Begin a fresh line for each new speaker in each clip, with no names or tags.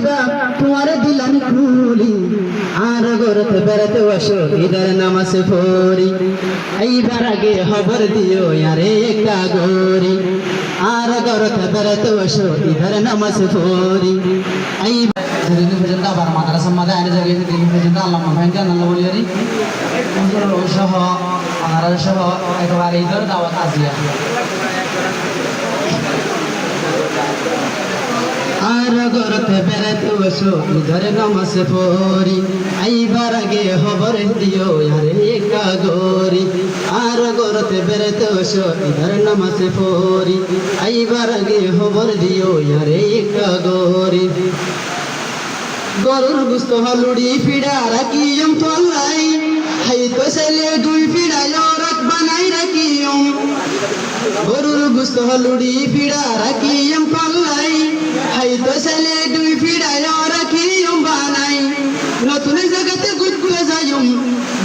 দিবা তোমার দিলান খুলি আর গরতে বেড়াতে বসো ঈদের নামাজ পড়ি এইবার আগে খবর দিও আরে কাগরি আর গরতে বেড়াতে বসো ঈদের নামাজ পড়ি এইবার
Jadi pejanta bar makara samada ane jagi jadi pejanta Allah mahajan Allah bolehari untuk usaha angara usaha ekbar idar dawat azia
আর গরতে বেড়াতে বসো ঈদের নামাজ পড়ি এইবার আগে খবর দিও আরে কাগরি আর গরতে বেড়াতে বসো ঈদের নামাজ পড়ি এইবার আগে খবর দিও আরে কাগরি গরুর গুস্ত হলুড়ি ফিডা রাখিয়ম তোলাই হাই তো ছেলে দুই ফিডায় রাখ বানাই রাখিয়ম গরুর গুস্ত হলুড়ি ফিডা রাখিয়ম তোলাই হাই তো ছেলে দুই ফিডায় রাখিয়ম বানাই নতুন জায়গাতে গুটগুলো যাইম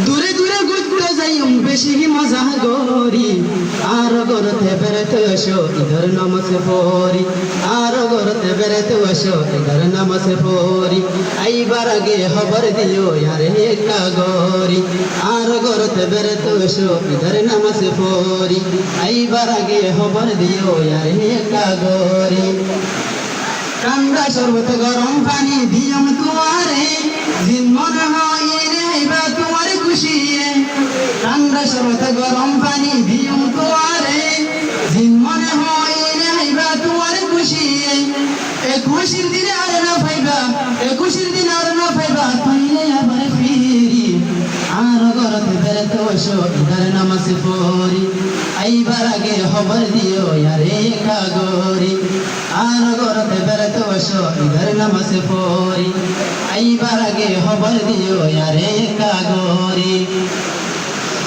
দূরে দূরে গুটগুলো যাইম বেশি মজা গরি আর গরতে বেড়াতে বসো ঈদের নামাজ পড়ি আর গরতে বেড়াতে বসো ঈদের নামাজ পড়ি এইবার আগে খবর দিও আরে কাগরি আর গরতে বেড়াতে বসো ঈদের নামাজ পড়ি এইবার আগে খবর দিও আরে কাগরি ঠান্ডা শরবত গরম পানি দিয়ম তোমারে দিন মনে হয় রে আইবা তোমার খুশি ঠান্ডা শরবত গরম পানি দিয়ম তোমারে দিন মনে হয় রে আইবা তোমার খুশি এ খুশির দিনে আর না পাইবা এ খুশির দিন আর না পাইবা পাইলে আবার ফিরি আর গরতে বেড়াতে বসো ঈদের নামাজ পড়ি এইবার আগে খবর দিও আরে কাগরি আর গরতে বেড়াতে বসো ঈদের নামাজ পড়ি এইবার আগে খবর দিও আরে কাগরি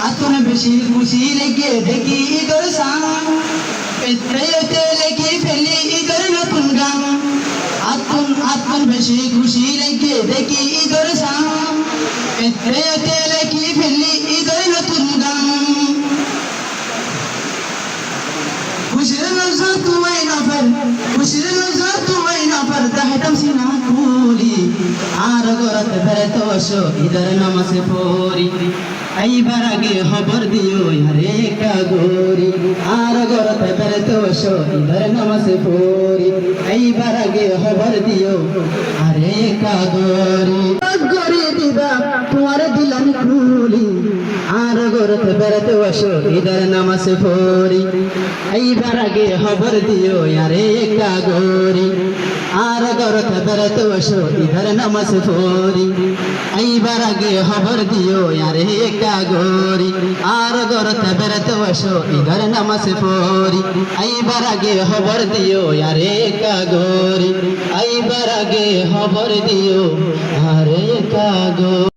আতন বেশি খুশি লেগে দেখি ঈদের সাং এতে লেগে ফেলি ঈদের নতুন গান আতন বেশি খুশি লেগে দেখি ঈদের সাং এতে লেগে ফেলি ঈদের নতুন গান খুশির লজ্জা তোমায় না পার খুশির লজ্জা তোমায় না পার তাহতাম সিনা খুলি আর গরতে বেড়াতে বসো ঈদের নামাজ পড়ি এইবার আগে খবর দিও আরে কাগরি আর গরতে বেড়াতে বসো ঈদের নামাজ পড়ি এইবার আগে খবর দিও আরে কাগরি গরি দিবা তোমার দিলান খুলি আর গরতে বেড়াতে বসো ঈদের নামাজ পড়ি এইবার আগে খবর দিও আরে কাগরি আর গরতে বেড়াতে বসো ঈদের নামাজ পড়ি এইবার আগে খবর দিও আরে কাগরি আর গরতে বেড়াতে বসো ঈদের নামাজ পড়ি এইবার আগে খবর দিও আরে কাগরি এইবার আগে খবর দিও আরে কাগরি।